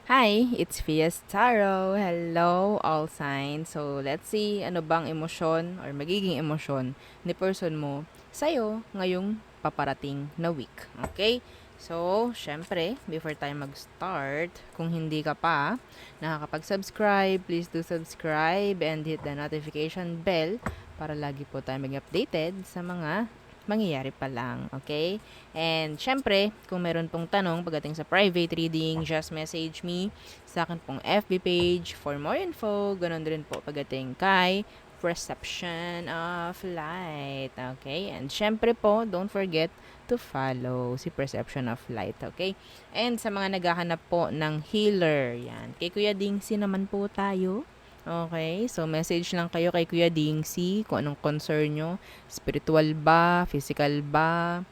Hi, it's Fias Taro. Hello, all signs. So, let's see ano bang emosyon or magiging emosyon ni person mo sa'yo ngayong paparating na week. Okay? So, syempre, before tayo mag-start, kung hindi ka pa nakakapag-subscribe, please do subscribe and hit the notification bell para lagi po tayo mag-updated sa mga mangyayari pa lang, okay? And syempre, kung meron pong tanong pagdating sa private reading, just message me sa akin pong FB page for more info. Ganon din po pagdating kay Perception of Light, okay? And syempre po, don't forget to follow si Perception of Light, okay? And sa mga naghahanap po ng healer, yan. Kay Kuya Dingsi naman po tayo. Okay, so message lang kayo kay Kuya Dingsi kung anong concern nyo. Spiritual ba? Physical ba?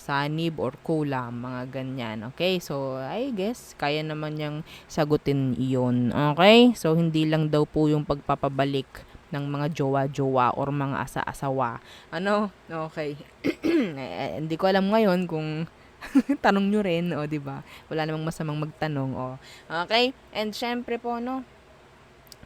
Sanib or kulam, mga ganyan. Okay, so I guess kaya naman niyang sagutin iyon. Okay, so hindi lang daw po yung pagpapabalik ng mga jowa-jowa or mga asa-asawa. Ano? Okay. Hindi ko alam ngayon kung tanong nyo rin, o, di ba? Wala namang masamang magtanong, o. Okay? And syempre po, no,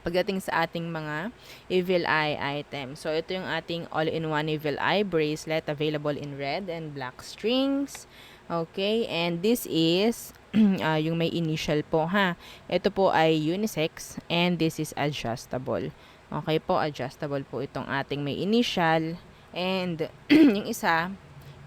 pagdating sa ating mga Evil Eye item. So, ito yung ating all-in-one Evil Eye bracelet available in red and black strings. Okay, and this is yung may initial po, ha. Ito po ay unisex and this is adjustable. Okay po, adjustable po itong ating may initial. And yung isa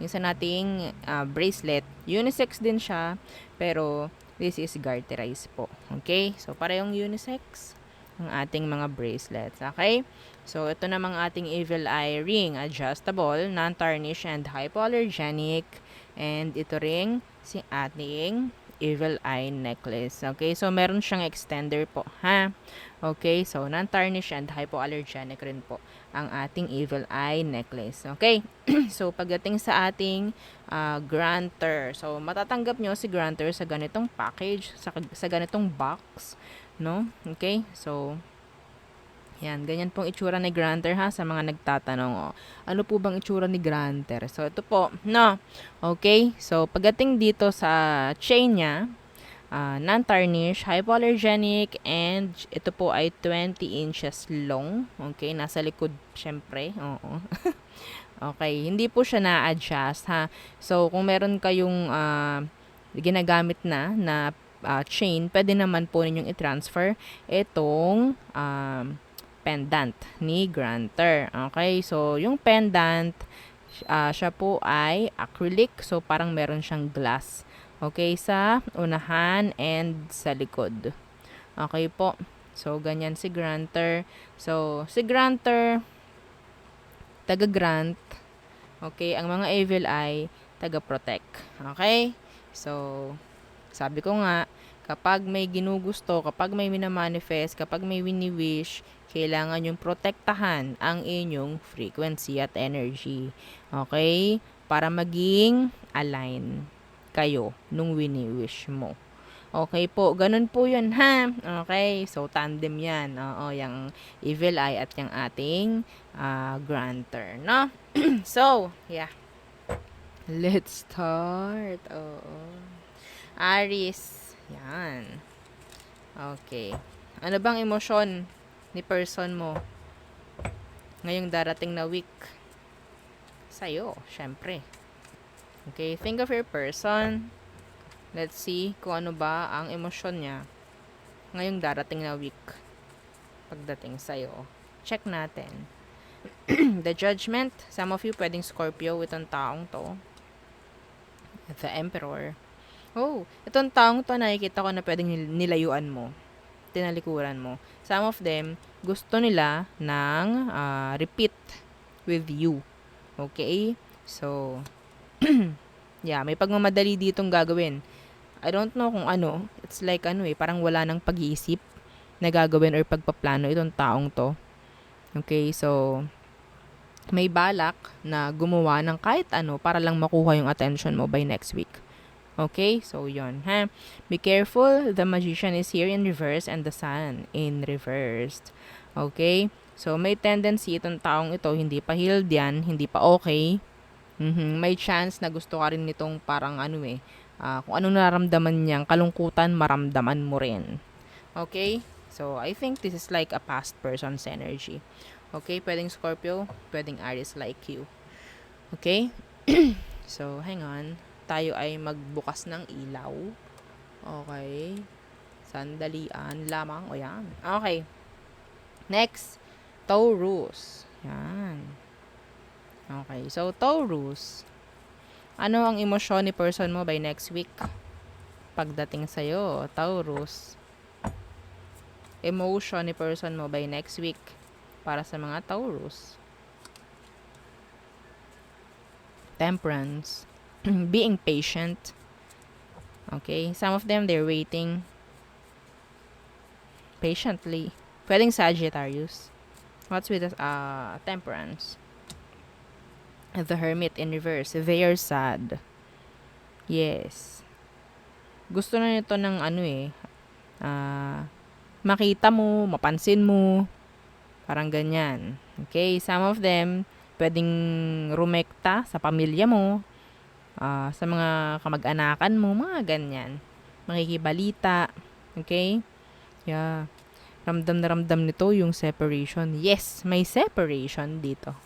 nating bracelet, unisex din siya, pero this is garterized po. Okay, so parehong unisex ang ating mga bracelets. Okay? So, ito namang ating Evil Eye ring. Adjustable, non-tarnish, and hypoallergenic. And ito ring si ating Evil Eye necklace. Okay? So, meron siyang extender po. Ha? Okay? So, non-tarnish and hypoallergenic rin po ang ating Evil Eye necklace. Okay? So, pagdating sa ating granter. So, matatanggap nyo si granter sa ganitong package, sa ganitong box, no? Okay? So, yan, ganyan pong itsura ni Granter, ha, sa mga nagtatanong. Oh. Ano po bang itsura ni Granter? So, ito po, no? Okay? So, pagdating dito sa chain niya, non-tarnish, hypoallergenic, and ito po ay 20 inches long. Okay? Nasa likod, syempre. Oo. Okay, hindi po siya na-adjust, ha. So, kung meron kayong ginagamit na chain, pwede naman po ninyong i-transfer itong pendant ni Granter. Okay, so yung pendant, siya po ay acrylic, so parang meron siyang glass. Okay, sa unahan and sa likod. Okay po. So, ganyan si Granter. So, si Granter, taga-grant. Okay, ang mga evil eye, taga-protect. Okay? So, sabi ko nga, kapag may ginugusto, kapag may minamanifest, kapag may wini-wish, kailangan yung protektahan ang inyong frequency at energy. Okay? Para maging align kayo nung wini-wish mo. Okay po, ganun po yun, ha? Okay, so tandem yan. Oo, yung evil eye at yung ating granter, no? So, yeah. Let's start. Oo. Aries. Yan. Okay. Ano bang emosyon ni person mo ngayong darating na week? Sa'yo, syempre. Okay, think of your person. Let's see kung ano ba ang emosyon niya ngayong darating na week pagdating sa'yo. Check natin. The Judgment. Some of you pwedeng Scorpio itong taong to. The Emperor. Oh, itong taong to nakikita ko na pwedeng nilayuan mo. Tinalikuran mo. Some of them, gusto nila ng repeat with you. Okay? So, yeah, may pagmamadali ditong gagawin. I don't know kung ano. It's like parang wala nang pag-iisip na gagawin or pagpaplano itong taong to. Okay, so may balak na gumawa ng kahit ano para lang makuha yung attention mo by next week. Okay, so yon, ha. Be careful, the Magician is here in reverse and the Sun in reversed. Okay, so may tendency itong taong ito, hindi pa healed yan, hindi pa okay. May chance na gusto ka rin nitong parang kung anong nararamdaman niyang kalungkutan, maramdaman mo rin. Okay? So, I think this is like a past person's energy. Okay? Pwedeng Scorpio, pwedeng Aries like you. Okay? So, hang on. Tayo ay magbukas ng ilaw. Okay? Sandalian lamang. O yan. Okay. Next, Taurus. Yan. Okay. So, Taurus. Ano ang emosyon ni person mo by next week? Pagdating sa'yo, Taurus. Emotion ni person mo by next week para sa mga Taurus. Temperance. Being patient. Okay? Some of them, they're waiting patiently. Pwedeng Sagittarius. What's with the Temperance? The Hermit in reverse. They are sad. Yes. Gusto na nito ng makita mo, mapansin mo. Parang ganyan. Okay? Some of them, pwedeng rumekta sa pamilya mo, sa mga kamag-anakan mo, mga ganyan. Makikibalita. Okay? Yeah. Ramdam na ramdam nito yung separation. Yes, may separation dito.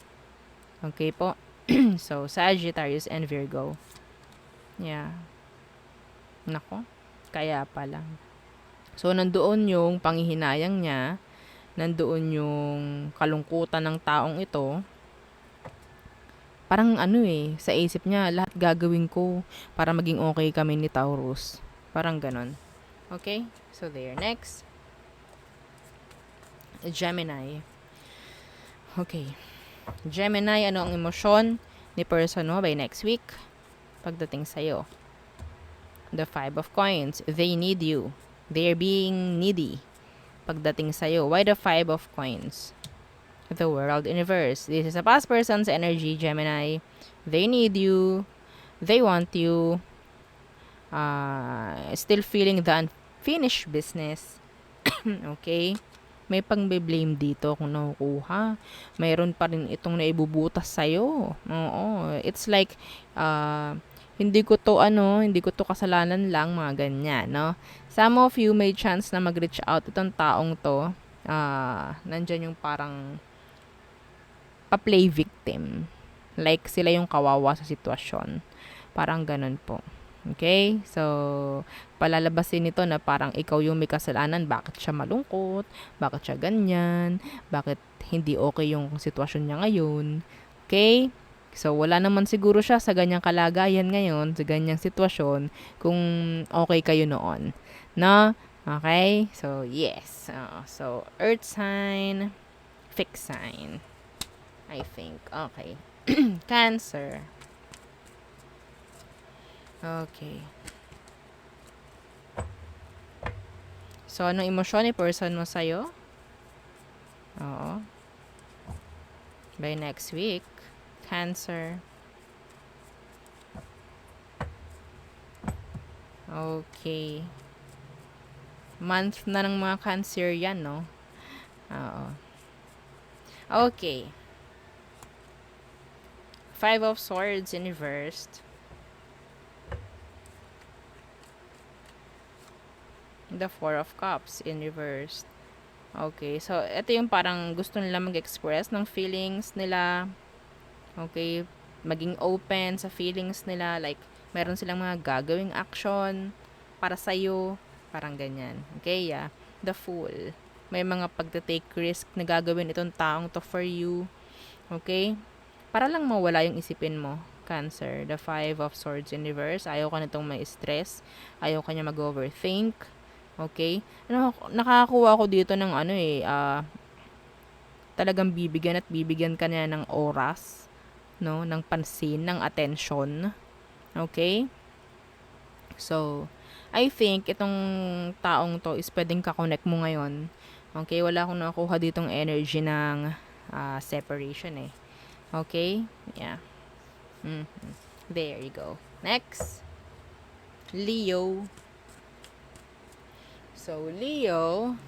Okay po? So, Sagittarius and Virgo. Yeah. Nako, kaya pala. So, nandoon yung panghihinayang niya, nandoon yung kalungkutan ng taong ito. Parang sa isip niya, lahat gagawin ko para maging okay kami ni Taurus. Parang ganon. Okay? So, there. Next. Gemini. Okay. Gemini, ano ang emosyon ni person mo by next week? Pagdating sa'yo. The 5 of Coins. They need you. They're being needy. Pagdating sa'yo. Why the 5 of Coins? The World in reverse. This is a past person's energy, Gemini. They need you. They want you. Still feeling the unfinished business. Okay? May pang-blame dito kung nakukuha. Mayroon pa rin itong naibubutas sa'yo. Oo. It's like, hindi ko to kasalanan lang, mga ganyan, no? Some of you may chance na mag-reach out itong taong to. Nandyan yung parang pa-play victim. Like, sila yung kawawa sa sitwasyon. Parang ganun po. Okay? So, palalabasin nito na parang ikaw yung may kasalanan. Bakit siya malungkot? Bakit siya ganyan? Bakit hindi okay yung sitwasyon niya ngayon? Okay? So, wala naman siguro siya sa ganyang kalagayan ngayon, sa ganyang sitwasyon, kung okay kayo noon. No? Okay? So, yes. So, earth sign, fixed sign. I think. Okay. Cancer. Okay. So, anong emosyon ni person mo sa'yo? Oo. By next week. Cancer. Okay. Month na ng mga Cancer yan, no? Oo. Okay. 5 of Swords in reversed. The 4 of Cups in reversed. Okay, so ito yung parang gusto nila mag-express ng feelings nila. Okay, maging open sa feelings nila. Like, meron silang mga gagawing action para sa'yo. Parang ganyan. Okay, yeah. The Fool. May mga pagta-take risk na gagawin itong taong to for you. Okay? Para lang mawala yung isipin mo. Cancer. The 5 of Swords in reverse. Ayaw ka nitong may stress. Ayaw ka niya mag-overthink. Okay? Nakakakuha ko dito ng talagang bibigyan at bibigyan ka niya ng oras, no? Ng pansin, ng attention. Okay? So, I think itong taong to is pwedeng ka-connect mo ngayon. Okay? Wala akong nakuha ditong energy ng separation eh. Okay? Yeah. There you go. Next. Leo. So, Leo,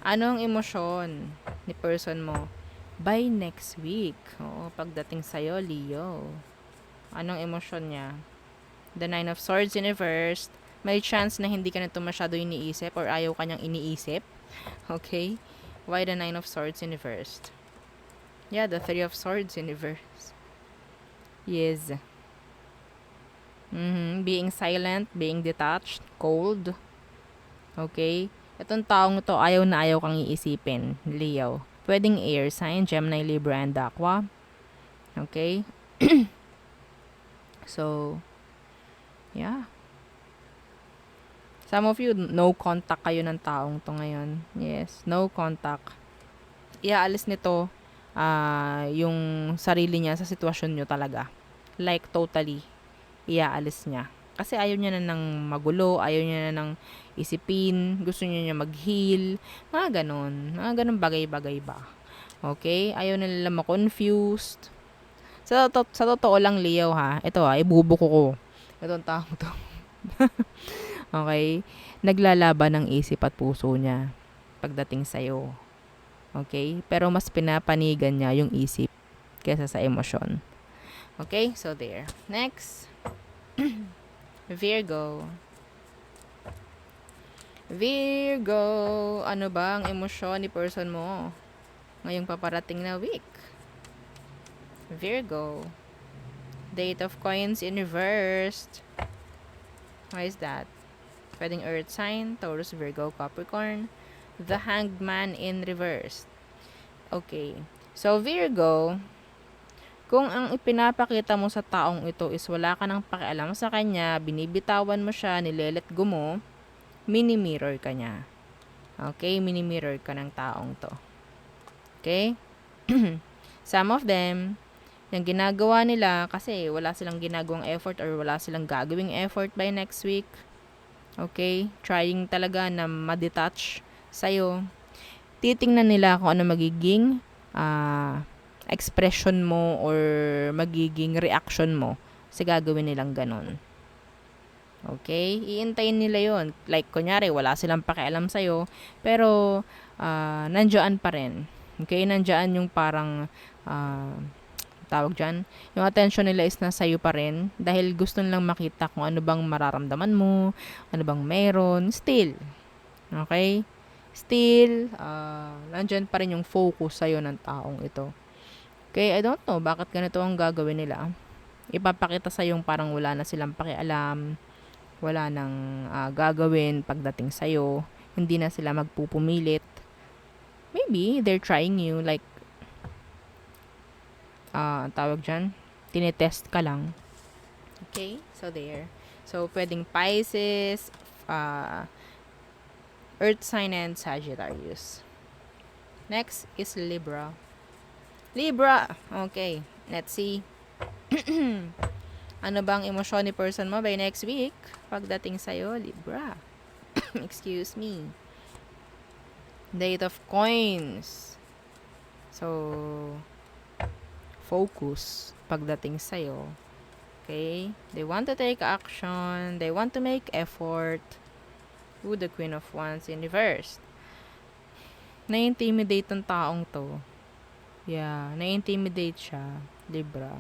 anong emosyon ni person mo by next week? Oo, pagdating sa'yo, Leo. Anong emosyon niya? The Nine of Swords in reverse. May chance na hindi ka na ito masyado iniisip or ayaw kanyang iniisip. Okay? Why the Nine of Swords in reverse? Yeah, the Three of Swords in reverse. Yes. Being silent, being detached, cold. Okay? Itong taong to, ayaw na ayaw kang iisipin, Leo. Pwedeng air sign, Gemini, Libra, and Aqua. Okay? So, yeah. Some of you, no contact kayo ng taong to ngayon. Yes, no contact. Iaalis nito yung sarili niya sa sitwasyon nyo talaga. Like, totally, iaalis niya. Kasi ayaw niya na ng magulo, ayaw niya na ng isipin, gusto niya mag-heal, mga ganon. Mga ganon bagay-bagay ba. Okay? Ayaw na nila ma-confused. Sa totoo lang, Leo, ha? Ito, ibubuko ko. Itong taong to. Okay? Naglalaban ng isip at puso niya pagdating sa'yo. Okay? Pero mas pinapanigan niya yung isip kesa sa emosyon. Okay? So, there. Next. Virgo. Virgo. Ano ba ang emosyon ni person mo ngayong paparating na week? Virgo. Eight of Coins in reversed. Why is that? Pwedeng earth sign, Taurus, Virgo, Capricorn. The Hanged Man in reverse. Okay. So, Virgo, kung ang ipinapakita mo sa taong ito is wala ka nang pakialam sa kanya, binibitawan mo siya, nilelet go mo, mini-mirror ka niya. Okay? Mini-mirror ka ng taong to. Okay? Some of them, yung ginagawa nila, kasi wala silang ginagawang effort or wala silang gagawing effort by next week. Okay? Trying talaga na ma-detach sa'yo. Titingnan nila kung ano magiging expression mo or magiging reaction mo sa gagawin nilang ganun. Okay? Iintayin nila yon. Like, kunyari, wala silang pakialam sa'yo, pero nandiyan pa rin. Okay? Nandiyan yung parang tawag dyan, yung attention nila is nasa iyo pa rin dahil gusto nilang makita kung ano bang mararamdaman mo, ano bang meron, still. Okay? Still, nandyan pa rin yung focus sa'yo ng taong ito. Okay, I don't know bakit ganito ang gagawin nila. Ipapakita sa'yo yung parang wala na silang pakialam, wala nang gagawin pagdating sa'yo, hindi na sila magpupumilit. Maybe they're trying you, like, tawag dyan, tinetest ka lang. Okay? So, there. So, pwedeng Pisces, Earth sign, and Sagittarius. Next is Libra. Libra! Okay. Let's see. Ano bang emosyon ni person mo by next week? Pagdating sa'yo, Libra. Excuse me. The Eight of Coins. So, focus pagdating sa'yo. Okay? They want to take action. They want to make effort. Ooh, the Queen of Wands in reverse. Na-intimidate ang taong to. Yeah, na-intimidate siya. Libra.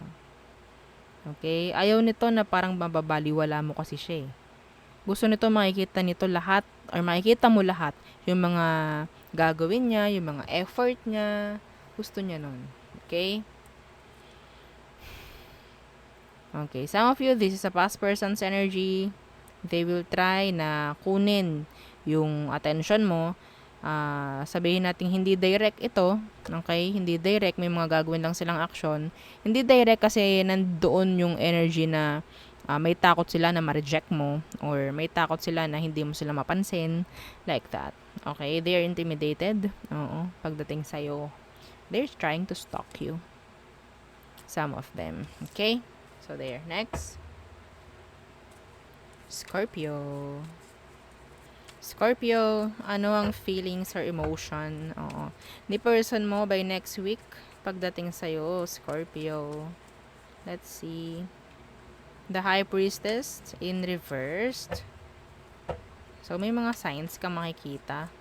Okay? Ayaw nito na parang mababaliwala mo kasi siya. Gusto nito makikita nito lahat or makikita mo lahat yung mga gagawin niya, yung mga effort niya. Gusto niya nun. Okay? Okay, some of you, this is a past person's energy. They will try na kunin yung attention mo. Sabihin natin hindi direct ito. Okay, hindi direct. May mga gagawin lang silang action. Hindi direct kasi nandoon yung energy na may takot sila na ma-reject mo or may takot sila na hindi mo sila mapansin. Like that. Okay, they are intimidated. Oo, pagdating sa'yo. They're trying to stalk you. Some of them. Okay? So, there. Next. Scorpio. Scorpio, ano ang feelings or emotion ni person mo by next week pagdating sa'yo, Scorpio? Let's see. The High Priestess in reversed. So, may mga signs ka makikita.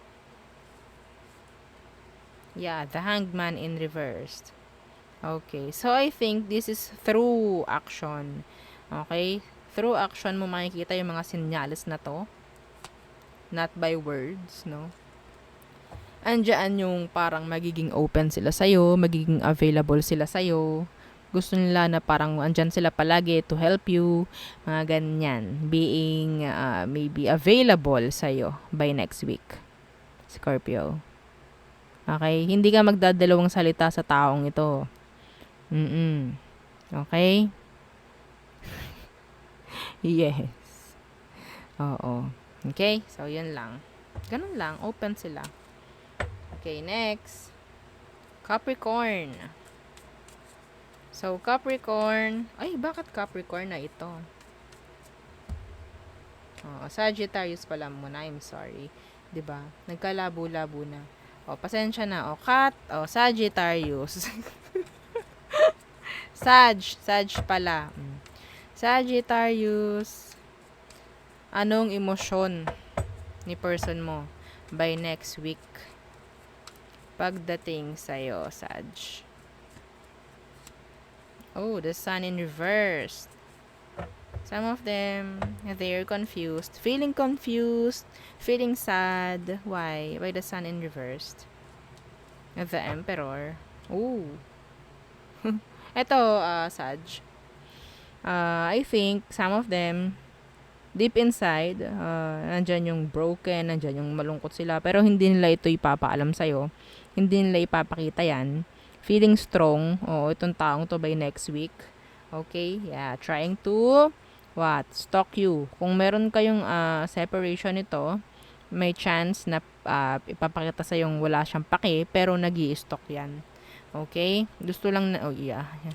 Yeah, the Hanged Man in reversed. Okay, so I think this is through action. Okay? Through action mo makikita yung mga senyales na to. Not by words, no? Andiyan yung parang magiging open sila sa'yo, magiging available sila sa'yo. Gusto nila na parang andyan sila palagi to help you, mga ganyan. Being maybe available sa'yo by next week, Scorpio. Okay? Hindi ka magdadalawang salita sa taong ito. Okay? Yes. Oo. Okay? So, yun lang. Ganun lang. Open sila. Okay, next. Capricorn. So, Capricorn. Ay, bakit Capricorn na ito? Sagittarius pala muna. I'm sorry. 'Di ba? Nagkalabo-labo na. Pasensya na. Sagittarius. Sag pala. Sagittarius. Anong emosyon ni person mo by next week? Pagdating sa'yo, Sag. The sun in reverse. Some of them, they're confused. Feeling confused. Feeling sad. Why? Why the sun in reverse? The emperor. Ito, Sag. I think some of them, deep inside, nandyan yung broken, nandyan yung malungkot sila, pero hindi nila ito ipapaalam sa'yo. Hindi nila ipapakita yan. Feeling strong. Itong taong to by next week. Okay? Yeah. Trying to, stalk you. Kung meron kayong separation nito, may chance na ipapakita sa yung wala siyang pake, pero nag-i-stalk yan. Okay? Gusto lang na,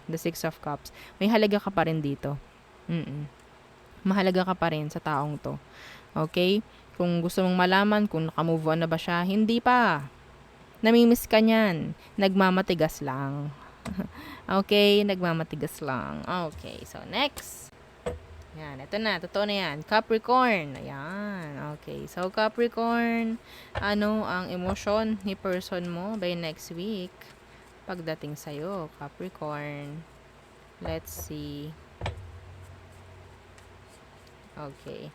the Six of Cups. May halaga ka pa rin dito. Mahalaga ka pa rin sa taong to. Okay? Kung gusto mong malaman kung nakamove on na ba siya, hindi pa. Namimiss ka niyan. Nagmamatigas lang. Okay? Nagmamatigas lang. Okay. So, next. Yan. Ito na. Totoo na yan. Capricorn. Ayan. Okay. So, Capricorn, ano ang emosyon ni person mo by next week? Pagdating sa'yo, Capricorn. Let's see. Okay.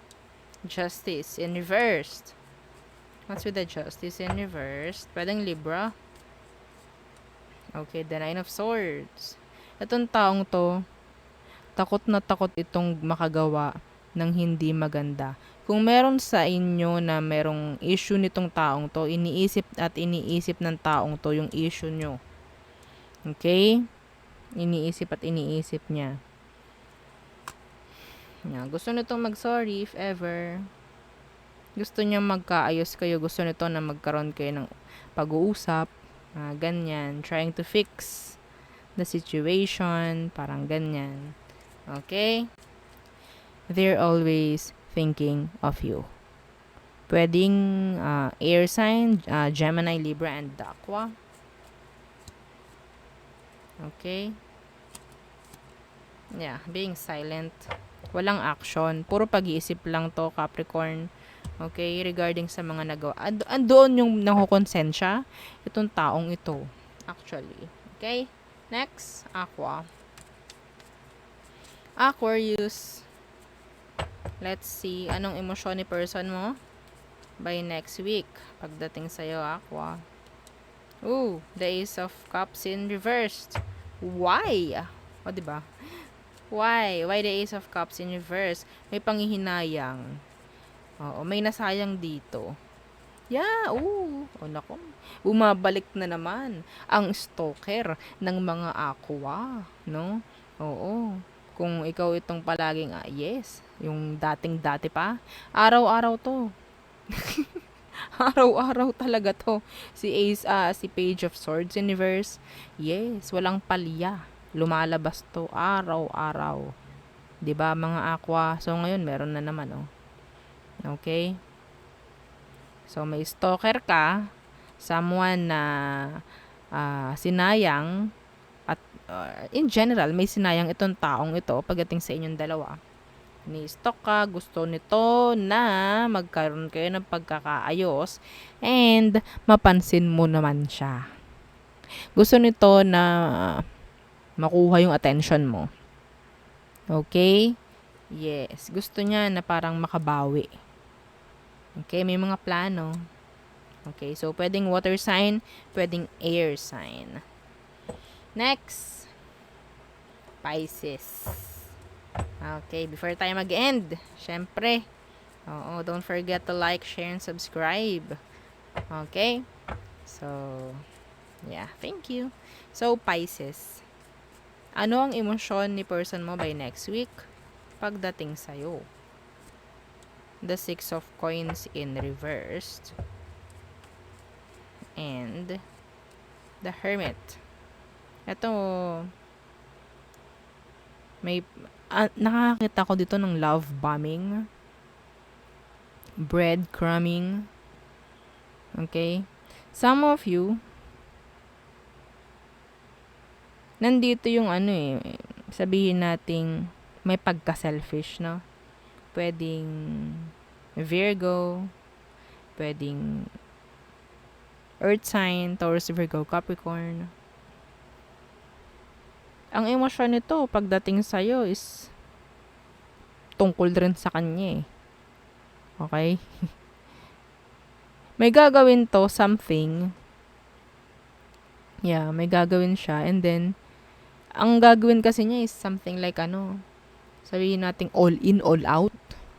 Justice in reversed. What's with the Justice in reversed? Pwedeng Libra. Okay, the Nine of Swords. Itong taong to, takot na takot itong makagawa ng hindi maganda. Kung meron sa inyo na merong issue nitong taong to, iniisip ng taong to yung issue nyo. Okay? Iniisip niya. Gusto nitong mag-sorry if ever. Gusto niya magkaayos kayo. Gusto nito na magkaroon kayo ng pag-uusap. Ganyan. Trying to fix the situation. Parang ganyan. Okay? They're always thinking of you. Pwedeng air sign, Gemini, Libra, and Aqua. Okay? Yeah, being silent. Walang action. Puro pag-iisip lang to, Capricorn. Okay? Regarding sa mga nagawa. Andoon yung nakukonsensya. Itong taong ito. Actually. Okay? Next, Aqua. Aquarius. Let's see. Anong emosyon ni person mo by next week? Pagdating sa'yo, Aqua. The Ace of Cups in reversed. Why? Diba? Why? Why the Ace of Cups in reverse? May panghihinayang. May nasayang dito. Yeah, nako. Bumabalik na naman ang stalker ng mga Aqua, no? Kung ikaw itong palaging, yes, yung dating-dati pa, araw-araw to. Araw-araw talaga to. Si Page of Swords in reverse, yes, walang palya. Lumalabas to araw-araw. 'Di ba mga Aqua? So ngayon meron na naman, Okay? So may stalker ka, someone na sinayang at in general may sinayang itong taong ito pagdating sa inyong dalawa. Ni-stalk ka, gusto nito na magkaroon kayo ng pagkakaayos and mapansin mo naman siya. Gusto nito na makuha yung attention mo. Okay? Yes, gusto niya na parang makabawi. Okay, may mga plano. Okay, so pwedeng water sign, pwedeng air sign. Next, Pisces. Okay, before tayo mag-end, syempre, don't forget to like, share, and subscribe. Okay? So, yeah, thank you. So, Pisces. Ano ang emosyon ni person mo by next week pagdating sa'yo? The Six of Coins in reversed. And the Hermit. Ito, may nakakita ko dito ng love bombing, breadcrumbing. Okay? Some of you, nandito yung sabihin nating may pagka-selfish, no? Pwedeng Virgo, pwedeng Earth sign, Taurus, Virgo, Capricorn. Ang emosyon nito pagdating sa'yo is tungkol rin sa kanya eh. Okay? May gagawin to, something. Yeah, may gagawin siya. And then, ang gagawin kasi niya is something like sabihin nating all in, all out.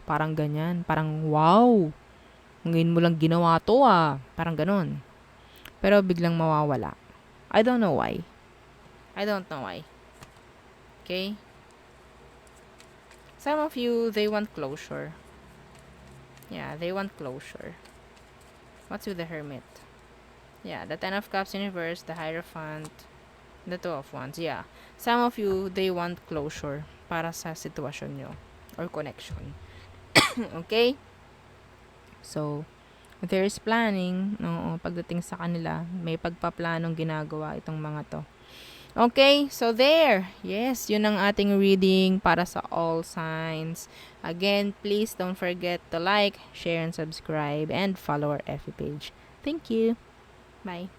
Parang ganyan. Parang, wow! Ngayon mo lang ginawa to Parang ganon. Pero biglang mawawala. I don't know why. Okay? Some of you, they want closure. Yeah, they want closure. What's with the Hermit? Yeah, the Ten of Cups in reverse, the Hierophant, the Two of Wands. Yeah. Some of you, they want closure para sa sitwasyon nyo or connection. Okay? So, there is planning. Pagdating sa kanila, may pagpaplanong ginagawa itong mga to. Okay, so there. Yes, yun ang ating reading para sa all signs. Again, please don't forget to like, share, and subscribe, and follow our FB page. Thank you. Bye.